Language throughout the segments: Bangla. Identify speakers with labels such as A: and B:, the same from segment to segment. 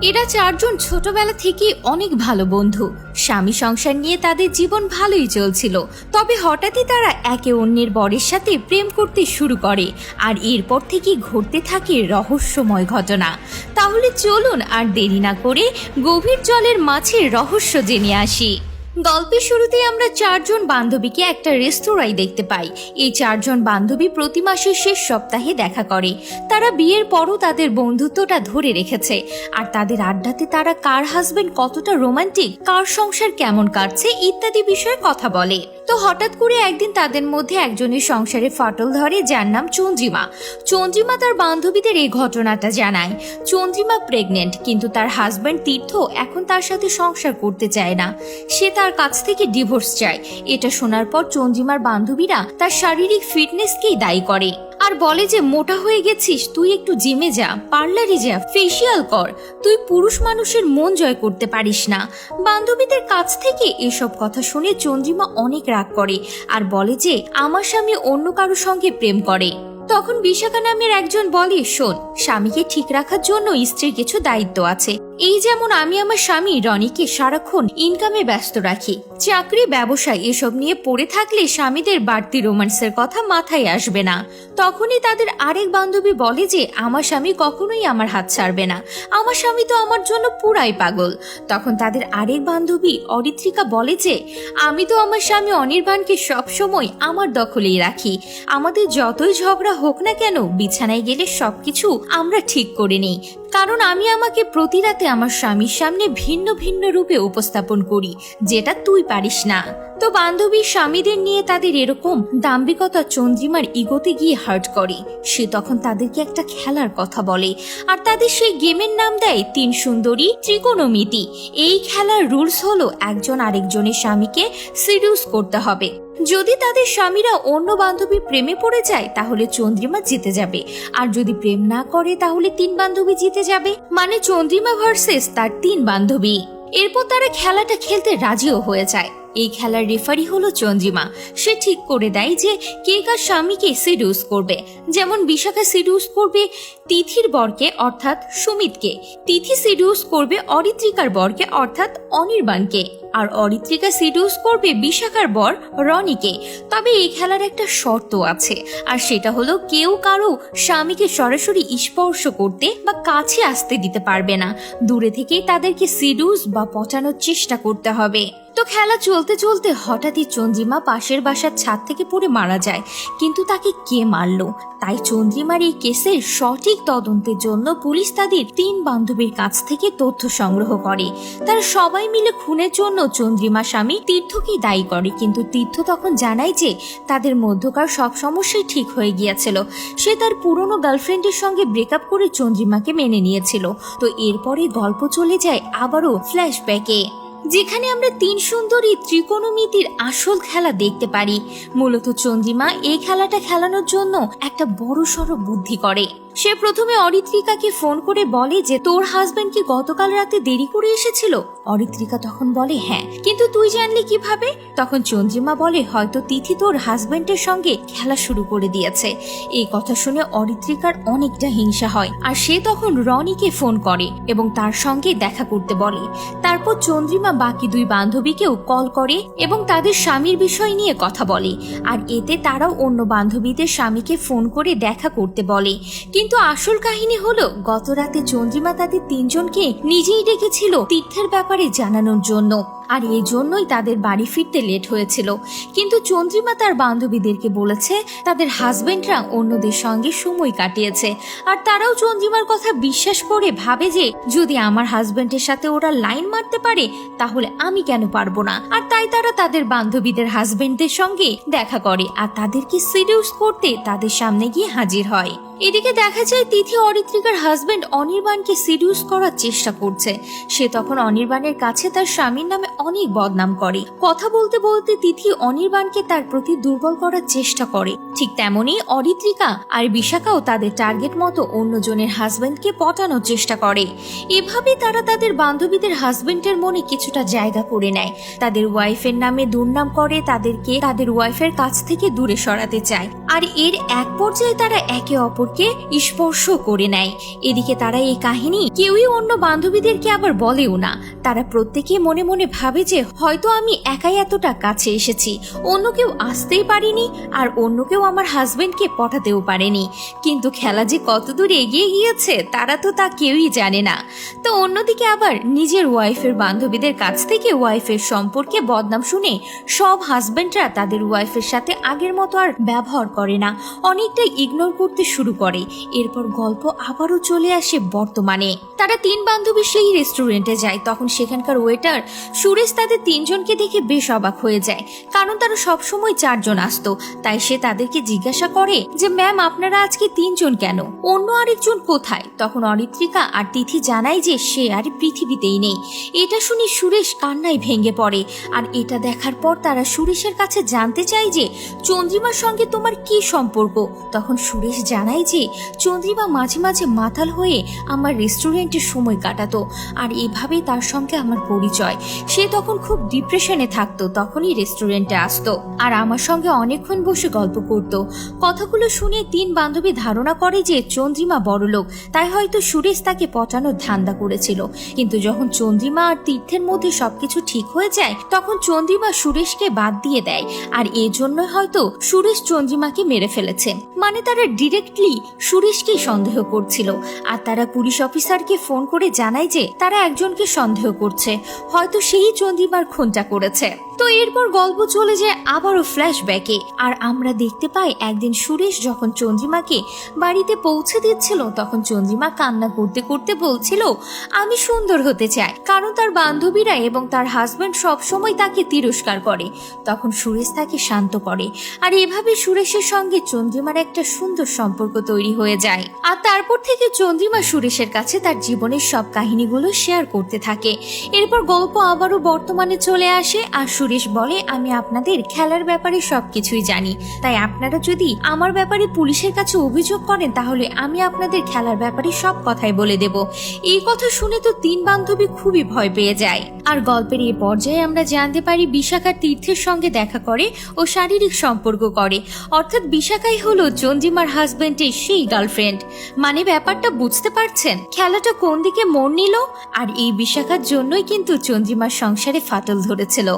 A: এরা চারজন ছোটবেলা থেকে অনেক ভালো বন্ধু। স্বামী সংসার নিয়ে তাদের জীবন ভালোই চলছিল, তবে হঠাৎই তারা একে অন্যের বরের সাথে প্রেম করতে শুরু করে, আর এরপর থেকে ঘটতে থাকে রহস্যময় ঘটনা। তাহলে চলুন আর দেরি না করে গভীর জলের মাছের রহস্য জেনে আসি। গল্পের শুরুতেই আমরা চারজন বান্ধবীকে একটা রেস্তোরাঁয় দেখতে পাই। এই চারজন বান্ধবী প্রতি মাসের শেষ সপ্তাহে দেখা করে। তারা বিয়ের পরও তাদের বন্ধুত্বটা ধরে রেখেছে, আর তাদের আড্ডাতে তারা কার হাজবেন্ড কতটা রোমান্টিক, কার সংসার কেমন কাটছে ইত্যাদি বিষয়ে কথা বলে। তো হঠাৎ করে একদিন তাদের মধ্যে একজনের সংসারে ফাটল ধরে, যার নাম চন্দ্রিমা। চন্দ্রিমা তার বান্ধবীদের এই ঘটনাটা জানায়। চন্দ্রিমা প্রেগনেন্ট, কিন্তু তার হাজবেন্ড তীর্থ এখন তার সাথে সংসার করতে চায় না। সে তার কাছ থেকে ডিভোর্স চায়। এটা শোনার পর চন্দ্রিমার বান্ধবীরা তার শারীরিক ফিটনেসকেই দায়ী করে আর বলে যে মোটা হয়ে গেছিস, তুই একটু জিমে যা, পার্লারে যা, ফেসিয়াল কর, তুই পুরুষ মানুষের মন জয় করতে পারিস না। বান্ধবীদের কাছ থেকে এসব কথা শুনে চন্দ্রিমা অনেক রাগ করে আর বলে যে আমার স্বামী অন্য কারো সঙ্গে প্রেম করে। তখন বিশাখা নামের একজন বলে, শোন, স্বামীকে ঠিক রাখার জন্য স্ত্রীর কিছু দায়িত্ব আছে। এই যেমন আমি আমার স্বামী রনিকে সারাক্ষণ ইনকামে ব্যস্ত রাখি। চাকরি, ব্যবসায় এসব নিয়ে পড়ে থাকলে স্বামীদের বাড়তি রোমান্সের কথা মাথায় আসবে না। তখনই তাদের আরেক বান্ধবী বলে যে আমার স্বামী কখনোই আমার হাত ছাড়বে না, আমার স্বামী তো আমার জন্য পুরাই পাগল। তখন তাদের আরেক বান্ধবী অরিত্রিকা বলে যে আমি তো আমার স্বামী অনির্বাণকে সবসময় আমার দখলেই রাখি। আমাদের যতই ঝগড়া হোক না কেন, বিছানায় গেলে সবকিছু আমরা ঠিক করে নিই, কারণ আমি আমাকে প্রতি রাতে আমার স্বামীর সামনে ভিন্ন ভিন্ন রূপে উপস্থাপন করি, যেটা তুই পারিস না। তো বান্ধবীর স্বামীদের নিয়ে তাদের এরকম দাম্ভিকতা চন্দ্রিমার ইগোতে গিয়ে হার্ট করে। সে তখন তাদেরকে একটা খেলার কথা বলে, আর তাদের সেই গেমের নাম দেয় ৩ সুন্দরী ত্রিকোণমিতি। এই খেলার রুলস হলো একজন আরেকজনের স্বামীকে সিডিউস করতে হবে। যদি তাদের স্বামীরা অন্য বান্ধবীর প্রেমে পড়ে যায় তাহলে চন্দ্রিমা জিতে যাবে, আর যদি প্রেম না করে তাহলে ৩ বান্ধবী জিতে যাবে, মানে চন্দ্রিমা ভার্সেস তার ৩ বান্ধবী। এরপর তারা খেলাটা খেলতে রাজিও হয়ে যায়। এই খেলার রেফারি হলো চন্দ্রিমা। সে ঠিক করে দেয় যে কে কার স্বামীকে সিডিউস করবে। যেমন বিশাখা সিডিউস করবে তিথির বরকে অর্থাৎ সুমিতকে, তিথি সিডিউস করবে অরিত্রিকার বরকে অর্থাৎ অনির্বাণকে, আর অরিত্রিকা সিডিউস করবে বিশাখার বর রনিকে। তবে এই খেলার একটা শর্ত আছে, আর সেটা হলো কেউ কারো স্বামীকে সরাসরি স্পর্শ করতে বা কাছে আসতে দিতে পারবে না। দূরে থেকেই তাদেরকে সিডিউস বা পচানোর চেষ্টা করতে হবে। তো খেলা চলতে চলতে হঠাৎই চন্দ্রিমা পাশের বাসার ছাদ থেকে পড়ে মারা যায়, কিন্তু তাকে কে মারলো? তাই চন্দ্রিমার এই কেসের সঠিক তদন্তের জন্য পুলিশ তাদের ৩ বান্ধবীর কাছ থেকে তথ্য সংগ্রহ করে। তারা সবাই মিলে খুনের জন্য চন্দ্রিমার স্বামী তীর্থকে দায়ী করে, কিন্তু তীর্থ তখন জানায় যে তাদের মধ্যকার সব সমস্যাই ঠিক হয়ে গিয়েছিল। সে তার পুরনো গার্লফ্রেন্ডের সঙ্গে ব্রেকআপ করে চন্দ্রিমাকে মেনে নিয়েছিল। তো এরপরে গল্প চলে যায় আবারও ফ্ল্যাশব্যাকে, যেখানে আমরা ৩ সুন্দরী ত্রিকোণমিতির আসল খেলা দেখতে পারি। মূলত চন্দ্রিমা এই খেলাটা খেলানোর জন্য একটা বড়সড় বুদ্ধি করে। সে প্রথমে অরিত্রিকাকে ফোন করে বলে যে তোর হাজবেন্ড কি গতকাল রাতে দেরি করে এসেছিল? অরিত্রিকা তখন বলে হ্যাঁ, কিন্তু তুই জানলি কিভাবে? তখন চন্দ্রিমা বলে হয়তো তিথি তোর হাজবেন্ডের সঙ্গে খেলা শুরু করে দিয়েছে। এই কথা শুনে অরিত্রিকার অনেকটা হিংসা হয়, আর সে তখন রনিকে ফোন করে এবং তার সঙ্গে দেখা করতে বলে। তারপর চন্দ্রিমা বাকি 2 বান্ধবীকেও কল করে এবং তাদের স্বামীর বিষয় নিয়ে কথা বলে, আর এতে তারাও অন্য বান্ধবীদের স্বামীকে ফোন করে দেখা করতে বলে। কিন্তু আসল কাহিনী হলো গত রাতে চন্দ্রিমা তাদের 3 জনকে নিজেই ডেকেছিল তীর্থের ব্যাপারে জানানোর জন্য, আর এই জন্যই তাদের বাড়ি ফিরতে লেট হয়েছিল। কিন্তু চন্দ্রিমা তার বান্ধবীদেরকে বলেছে তাদের হাজবেন্ডরা অন্যদের সঙ্গে সময় কাটিয়েছে, আর তারাও চন্দ্রিমার কথা বিশ্বাস করে ভাবে যে যদি আমার হাজবেন্ডের সাথে ওরা লাইন মারতে পারে তাহলে আমি কেন পারবো না। আর তাই তারা তাদের বান্ধবীদের হাজবেন্ডদের সঙ্গে দেখা করে আর তাদেরকে সিডিউস করতে তাদের সামনে গিয়ে হাজির হয়। এদিকে দেখা যায় তিথি অরিত্রিকার হাজবেন্ড অনির্বাণকে সিডিউস করার চেষ্টা করছে। সে তখন অনির্বাণের কাছে তার স্বামীর নামে অনেক বদনাম করে। কথা বলতে বলতে তিথি অনির্বাণকে তার প্রতি দুর্বল করার চেষ্টা করে। ঠিক তেমনি অরিত্রিকা আর বিশাখাও তাদের টার্গেট মতো অন্যজনের হাজবেন্ডকে পটানোর চেষ্টা করে। এভাবে তারা তাদের বান্ধবীদের হাজবেন্ডের মনে কিছুটা জায়গা করে নেয়। তাদের ওয়াইফের নামে দুর্নাম করে, তাদেরকে তাদের ওয়াইফের কাছ থেকে দূরে সরাতে চায়। আর এর এক পর্যায়ে তারা একে অপরকে স্পর্শ করে নেয়। এদিকে তারা এই কাহিনী কেউই অন্য বান্ধবীদেরকে আবার বলেও না। তারা প্রত্যেকে মনে মনে ভাবে যে হয়তো আমি একাই এতটা কাছে এসেছি, অন্য কেউ আসতেই পারিনি, আর অন্য কেউ আমার হাজবেন্ডকে পটাতেও পারেনি। কিন্তু খেলা যে কতদূর এগিয়ে গিয়েছে তারা তো তা কেউই জানে না। তো অন্যদিকে আবার নিজের ওয়াইফের বান্ধবীদের কাছ থেকে ওয়াইফের সম্পর্কে বদনাম শুনে সব হাজবেন্ডরা তাদের ওয়াইফের সাথে আগের মতো আর ব্যবহার করে না, অনেকটাই ইগনোর করতে শুরু করে। এরপর গল্প আবারও চলে আসে বর্তমানে। তারা তিন বান্ধবী সেই রেস্টুরেন্টে যায়। তখন সেখানকার ওয়েটার সুরেশ তাদের তিনজনকে দেখে বেশ অবাক হয়ে যায়, কারণ তারা সবসময় চারজন আসতো। তাই সে তাদেরকে জিজ্ঞাসা করে যে ম্যাম, আপনারা আজকে তিনজন কেন, অন্য আরেকজন কোথায়? তখন অরিত্রিকা আর তিথি জানায় যে সে আর পৃথিবীতেই নেই। এটা শুনে সুরেশ কান্নায় ভেঙে পড়ে। আর এটা দেখার পর তারা সুরেশের কাছে জানতে চায় যে চন্দ্রিমার সঙ্গে তোমার কি সম্পর্ক। তখন সুরেশ জানায় যে চন্দ্রিমা মাঝে মাঝে মাতাল হয়ে আমার রেস্টুরেন্টে সময় কাটাতো, আর এভাবেই তার সঙ্গে আমার পরিচয়। সে তখন খুব ডিপ্রেশনে থাকতো, তখনই রেস্টুরেন্টে আসতো আর আমার সঙ্গে অনেকক্ষণ বসে গল্প করত। কথাগুলো শুনে তিন বান্ধবী ধারণা করে যে চন্দ্রিমা বড়লোক, তাই হয়তো সুরেশ তাকে পটানোর ধান্দা করেছিল। কিন্তু যখন চন্দ্রিমা আর তীর্থের মধ্যে সবকিছু ঠিক হয়ে যায় তখন চন্দ্রিমা সুরেশকে বাদ দিয়ে দেয়। আর এই জন্য হয়তো সুরেশ চন্দ্রিমাকে মেরে ফেলেছে। মানে তারা ডিরেক্টলি সুরেশকেই সন্দেহ করছিল। আর তারা পুলিশ অফিসারকে ফোন করে জানায় যে তারা একজনকে সন্দেহ করছে, হয়তো সেই চন্দ্রিমার খুনটা করেছে। তো এরপর গল্প চলে যায় আবারও ফ্ল্যাশব্যাকে। আর আমরা দেখতে পাই একদিন সুরেশ যখন চন্দ্রিমাকে বাড়িতে পৌঁছে দিচ্ছিল তখন চন্দ্রিমা কান্না করতে করতে বলছিল আমি সুন্দর হতে চাই, কারণ তার বান্ধবীরা এবং তার হাজবেন্ড সবসময় তাকে তিরস্কার করে। তখন সুরেশ তাকে শান্ত করে, আর এভাবে সুরেশের সঙ্গে চন্দ্রিমার একটা সুন্দর সম্পর্ক তৈরি হয়ে যায়। আর তারপর থেকে চন্দ্রিমা সুরেশের কাছে তার জীবনের সব কাহিনীগুলো শেয়ার করতে থাকে। এরপর গল্প আবারও বর্তমানে চলে আসে। আর সুরেশ বলে আমি আপনাদের খেলার ব্যাপারে সবকিছুই জানি, তাই আপনারা যদি আমার ব্যাপারে পুলিশের কাছে অভিযোগ করেন তাহলে আমি আপনাদের খেলার ব্যাপারে সব কথাই বলে দেব। এই কথা শুনে তো তিন বান্ধবী খুবই ভয় পেয়ে যায়। আর গল্পের এই পর্যায়ে আমরা জানতে পারি বিশাখা তীর্থের সঙ্গে দেখা করে ও শারীরিক সম্পর্ক করে, অর্থাৎ বিশাখাই হলো চন্দ্রিমার হাজবেন্ডের সেই গার্লফ্রেন্ড। মানে ব্যাপারটা বুঝতে পারছেন খেলাটা কোন দিকে মোড় নিল? আর এই বিশাখার জন্যই কিন্তু চন্দ্রিমার সংসারে ফাটল ধরেছিল।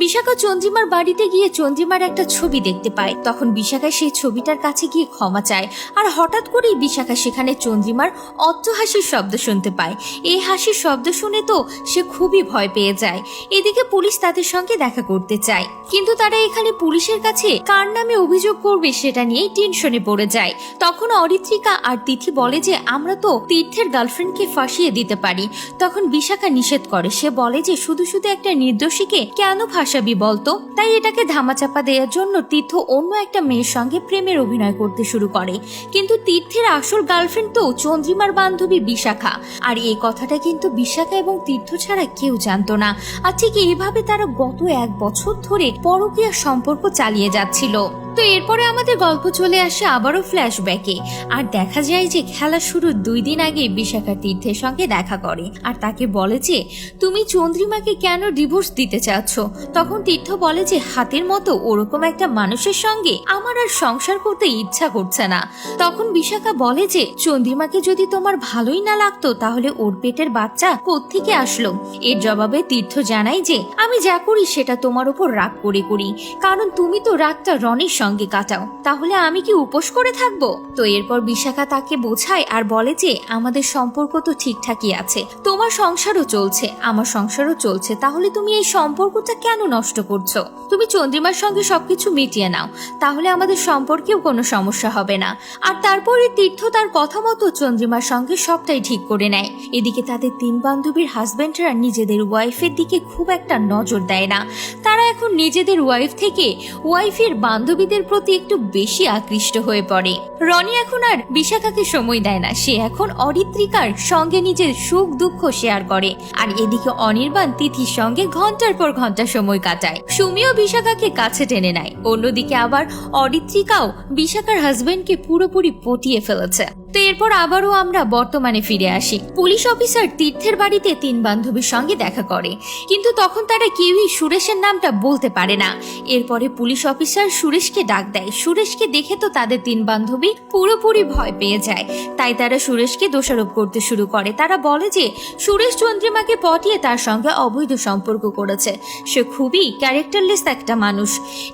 A: বিশাখা চন্দ্রিমার বাড়িতে গিয়ে চন্দ্রিমার একটা ছবি দেখতে পায়। তখন বিশাখা সেই ছবিটার কাছে গিয়ে ক্ষমা চায়। আর হঠাৎ করেই বিশাখা সেখানে চন্দ্রিমার অট্টহাসির শব্দ শুনতে পায়। এই হাসির শব্দ শুনে তো সে খুবই ভয় পেয়ে যায়। এদিকে পুলিশ তাদের সঙ্গে দেখা করতে চায়, কিন্তু তারা এখানে পুলিশের কাছে কার নামে অভিযোগ করবে সেটা নিয়েই টেনশনে পড়ে যায়। তখন অরিত্রিকা আর তিথি বলে যে আমরা তো তীর্থের গার্লফ্রেন্ডকে ফাঁসিয়ে দিতে পারি। তখন বিশাখা নিষেধ করে, সে বলে যে শুধু শুধু একটা নির্দোষীকে কেন ফাঁসাবি বলতো? তাই এটাকে ধামাচাপা দেওয়ার জন্য তীর্থ অন্য একটা মেয়ের সঙ্গে প্রেমের অভিনয় করতে শুরু করে। কিন্তু তীর্থের আসল গার্লফ্রেন্ড তো চন্দ্রিমার বান্ধবী বিশাখা। আর এই কথাটা কিন্তু বিশাখা এবং তীর্থ ছাড়া কেউ জানতো না। আর ঠিক এইভাবে তারা গত 1 বছর ধরে পরকীয়া সম্পর্ক চালিয়ে যাচ্ছিল। তো এরপরে আমাদের গল্প চলে আসে আবারও ফ্ল্যাশব্যাকে। আর দেখা যায় যে খেলা শুরুর 2 দিন আগে বিশাখা তীর্থের সঙ্গে দেখা করে আর তাকে বলে যে তুমি চন্দ্রিমাকে কেন ডিভোর্স দিতে চাচ্ছ? তখন তীর্থ বলে যে হাতের মতো ওরকম একটা মানুষের সঙ্গে আমার আর সংসার করতে ইচ্ছা করছে না। তখন বিশাখা বলে যে চন্দ্রিমাকে যদি তোমার ভালোই না লাগতো তাহলে ওর পেটের বাচ্চা কোত্থেকে আসলো? এর জবাবে তীর্থ জানায় যে আমি যা করি সেটা তোমার উপর রাগ করে করি, কারণ তুমি তো রাগটা রনির সঙ্গে কাটাও, তাহলে আমি কি উপোস করে থাকবো? তো এরপর বিশাখা তাকে বোঝায় আর বলে যে আমাদের সম্পর্ক তো ঠিকঠাকই আছে, তোমার সংসারও চলছে, আমার সংসারও চলছে, তাহলে তুমি এই সম্পর্কটা কেন নষ্ট করছো? তুমি চন্দ্রিমার সঙ্গে সবকিছু মিটিয়ে নাও, তাহলে আমাদের সম্পর্কেও কোনো সমস্যা হবে না। আর তারপরে তীর্থ তার কথা মতো চন্দ্রিমার সঙ্গে সবটাই ঠিক করে নেয়। এদিকে তাদের 3 বান্ধবীর হাজবেন্ডরা নিজেদের ওয়াইফের দিকে খুব একটা নজর দেয় না। তারা এখন নিজেদের ওয়াইফ থেকে ওয়াইফের বান্ধবীদের তাদের প্রতি একটু বেশি আকৃষ্ট হয়ে পড়ে। রনি এখন আর বিশাখাকে সময় দেয় না, সে এখন অরিত্রিকার সঙ্গে নিজের সুখ দুঃখ শেয়ার করে। আর এদিকে অনির্বাণ তিথির সঙ্গে ঘন্টার পর ঘন্টা সময় কাটায়। সুমিও বিশাখাকে কাছে টেনে নেয়। অন্যদিকে আবার অরিত্রিকাও বিশাখার হাজবেন্ডকে পুরোপুরি পটিয়ে ফেলেছে। তো এরপর আবারও আমরা বর্তমানে ফিরে আসি। পুলিশ অফিসার তীর্থের বাড়িতে 3 বান্ধবীর সঙ্গে দেখা করে, কিন্তু তখন তারা কেউই সুরেশের নামটা বলতে পারে না। এরপরে পুলিশ অফিসার সুরেশকে ডাক দেয়। সুরেশকে দেখে তো তাদের 3 বান্ধবী পুরোপুরি ভয় পেয়ে যায়, তাই তারা সুরেশকে দোষারোপ করতে শুরু করে। তারা বলে যে সুরেশ চন্দ্রিমাকে পটিয়ে তার সঙ্গে অবৈধ সম্পর্ক করেছে, সে খুবই ক্যারেক্টারলেস একটা মানুষ।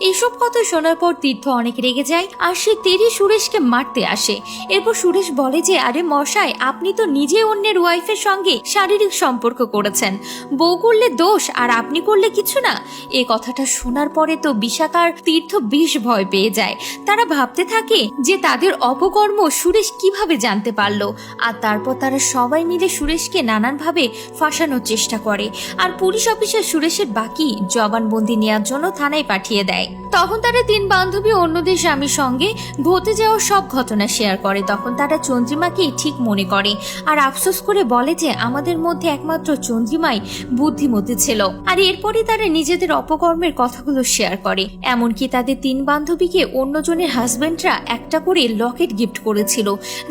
A: এইসব কথা শোনার পর তীর্থ অনেক রেগে যায় আর সে তেড়ে সুরেশকে মারতে আসে। এরপর সুরেশ বলে যে আরে মশাই, আপনি তো নিজে অন্যের ওয়াইফের সঙ্গে শারীরিক সম্পর্ক করেছেন, বউ করলে দোষ আর আপনি করলে কিছু না। এই কথাটা শোনার পরে তো বিশাখার তীর্থ বেশ ভয় পেয়ে যায়। তারা ভাবতে থাকে যে তাদের অপকর্ম সুরেশ কিভাবে জানতে পারলো। আর তারপর তারা সবাই মিলে সুরেশকে নানানভাবে ফাঁসানোর চেষ্টা করে। আর পুলিশ অফিসার সুরেশের বাকি জবানবন্দি নেওয়ার জন্য থানায় পাঠিয়ে দেয়। তখন তারা 3 বান্ধবী অন্যদের স্বামীর সঙ্গে ঘটে যাওয়া সব ঘটনা শেয়ার করে। তখন তারা চন্দ্রিমাকেই ঠিক মনে করে আর আফসোস করে বলে যে আমাদের মধ্যে একমাত্র চন্দ্রিমাই বুদ্ধিমতী ছিল। আর এরপরে তারা নিজেদের অপকর্মের কথাগুলো শেয়ার করে। এমনকি তাদের 3 বান্ধবীকে অন্যজনের হাজবেন্ডরা একটা করে লকেট গিফট করেছিল,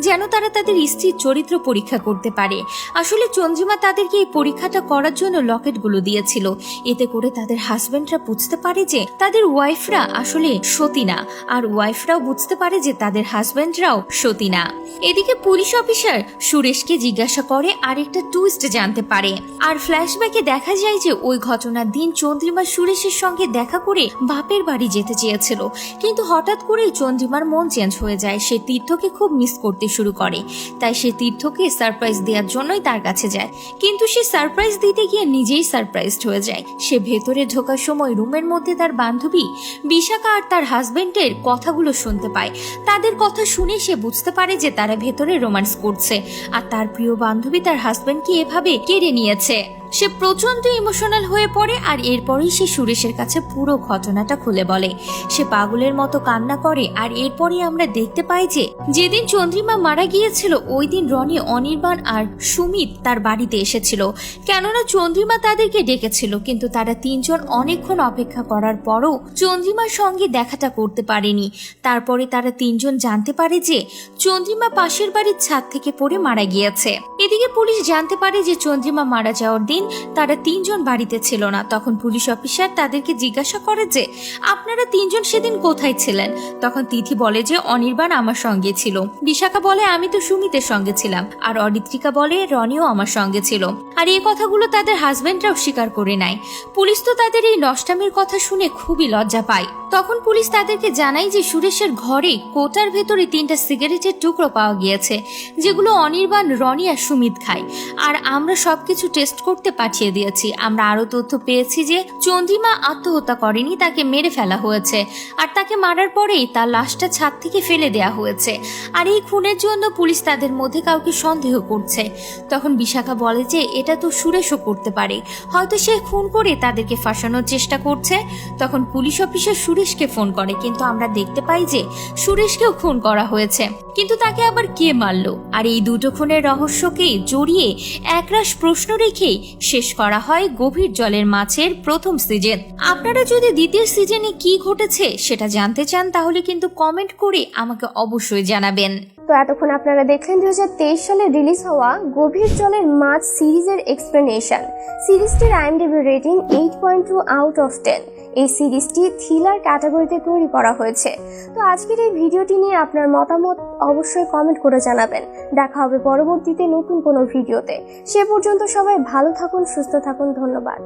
A: যেন তারা তাদের স্ত্রীর চরিত্র পরীক্ষা করতে পারে। আসলে চন্দ্রিমা তাদেরকে এই পরীক্ষাটা করার জন্য লকেটগুলো দিয়েছিল। এতে করে তাদের হাজবেন্ডরা বুঝতে পারে যে তাদের ওয়াইফরা আসলে সতী না, আর ওয়াইফরাও বুঝতে পারে যে তাদের হাজবেন্ডরাও সতী না। এদিকে পুলিশ অফিসার সুরেশকে জিজ্ঞাসা করে আর একটা টুইস্ট জানতে পারে। আর ফ্ল্যাশব্যাকে দেখা যায় যে ওই ঘটনার দিন চন্দ্রিমা সুরেশের সঙ্গে দেখা করে বাপের বাড়ি যেতে চেয়েছিল, কিন্তু হঠাৎ করে চন্দ্রিমার মন চেঞ্জ হয়ে যায়। সে তীর্থকে খুব মিস করতে শুরু করে, তাই সে তীর্থকে সারপ্রাইজ দেওয়ার জন্যই তার কাছে যায়। কিন্তু সে সারপ্রাইজ দিতে গিয়ে নিজেই সারপ্রাইজড হয়ে যায়। সে ভেতরে ঢোকার সময় রুমের মধ্যে তার বান্ধবী বিশাখা আর তার হাজবেন্ডের কথাগুলো শুনতে পায়। তাদের কথা শুনে সে বুঝতে পারে যে তারা ভেতরে রোম্যান্স করছে আর তার প্রিয় বান্ধবী তার হাজবেন্ডকে এভাবে কেড়ে নিয়েছে। সে প্রচন্ড ইমোশনাল হয়ে পড়ে আর এরপরেই সে সুরেশের কাছে পুরো ঘটনাটা খুলে বলে। সে পাগলের মতো কান্না করে। আর এরপরে আমরা দেখতে পাই যে যেদিন চন্দ্রিমা মারা গিয়েছিল ওই দিন রনি, অনির্বাণ আর সুমিত তার বাড়িতে এসেছিল, কেননা চন্দ্রিমা তাদেরকে ডেকেছিল। কিন্তু তারা 3 জন অনেকক্ষণ অপেক্ষা করার পরও চন্দ্রিমার সঙ্গে দেখাটা করতে পারেনি। তারপরে তারা 3 জন জানতে পারে যে চন্দ্রিমা পাশের বাড়ির ছাদ থেকে পড়ে মারা গিয়েছে। এদিকে পুলিশ জানতে পারে যে চন্দ্রিমা মারা যাওয়ার দিন তারা 3 জন বাড়িতে ছিল না। তখন পুলিশ অফিসার তাদেরকে জিজ্ঞাসা করে যে আপনারা 3 জন সেদিন কোথায় ছিলেন। তখন তিথি বলে যে অনির্বাণ আমার সঙ্গে ছিল, বিশাখা বলে আমি তো সুমিতের সঙ্গে ছিলাম, আর অরিত্রিকা বলে রনিও আমার সঙ্গে ছিল। আর এই কথাগুলো তাদের হাজবেন্ডরাও স্বীকার করে নেয়। পুলিশ তো তাদের এই নষ্টামির কথা শুনে খুবই লজ্জা পায়। তখন পুলিশ তাদেরকে জানায় যে সুরেশের ঘরে কোটার ভেতরে 3টা সিগারেটের টুকরো পাওয়া গিয়েছে, যেগুলো অনির্বাণ, রনি আর সুমিত খায়। আর আমরা সবকিছু টেস্ট করতে পাঠিয়ে দিয়েছি। আমরা আরো তথ্য পেয়েছি যে চন্দ্রিমা আত্মহত্যা করেনি, তাকে মেরে ফেলা হয়েছে। আর তাকে মারার পরেই তার লাশটা ছাদ থেকে ফেলে দেয়া হয়েছে। আর এই খুনের জন্য পুলিশ তাদের মধ্যে কাউকে সন্দেহ করছে। তখন বিশাখা বলে যে এটা তো সুরেশও করতে পারে, হয়তো সে খুন করে তাদেরকে ফাঁসানোর চেষ্টা করছে। তখন পুলিশ অফিসার সুরেশকে ফোন করে, কিন্তু আমরা দেখতে পাই যে সুরেশকেও খুন করা হয়েছে, কিন্তু তাকে আবার কে মারলো। আর এই দুটো খুনের রহস্যকে জড়িয়ে একরাশ প্রশ্ন রেখেই শেষ করা হয় গভীর জলের মাছের প্রথম সিজন। আপনারা যদি দ্বিতীয় সিজনে কি ঘটেছে সেটা জানতে চান তাহলে কিন্তু কমেন্ট করে আমাকে অবশ্যই জানাবেন।
B: তো এতক্ষণ আপনারা দেখলেন 2023 সালে রিলিজ হওয়া গভীর জলের মাছ সিরিজের এক্সপ্লেনেশন। সিরিজটির IMDb রেটিং 8.2 আউট অফ 10। এই সিরিজটি থ্রিলার ক্যাটাগরিতে তৈরি করা হয়েছে। তো আজকের এই ভিডিওটি নিয়ে আপনার মতামত অবশ্যই কমেন্ট করে জানাবেন। দেখা হবে পরবর্তীতে নতুন কোনো ভিডিওতে। সে পর্যন্ত সবাই ভালো থাকুন, সুস্থ থাকুন। ধন্যবাদ।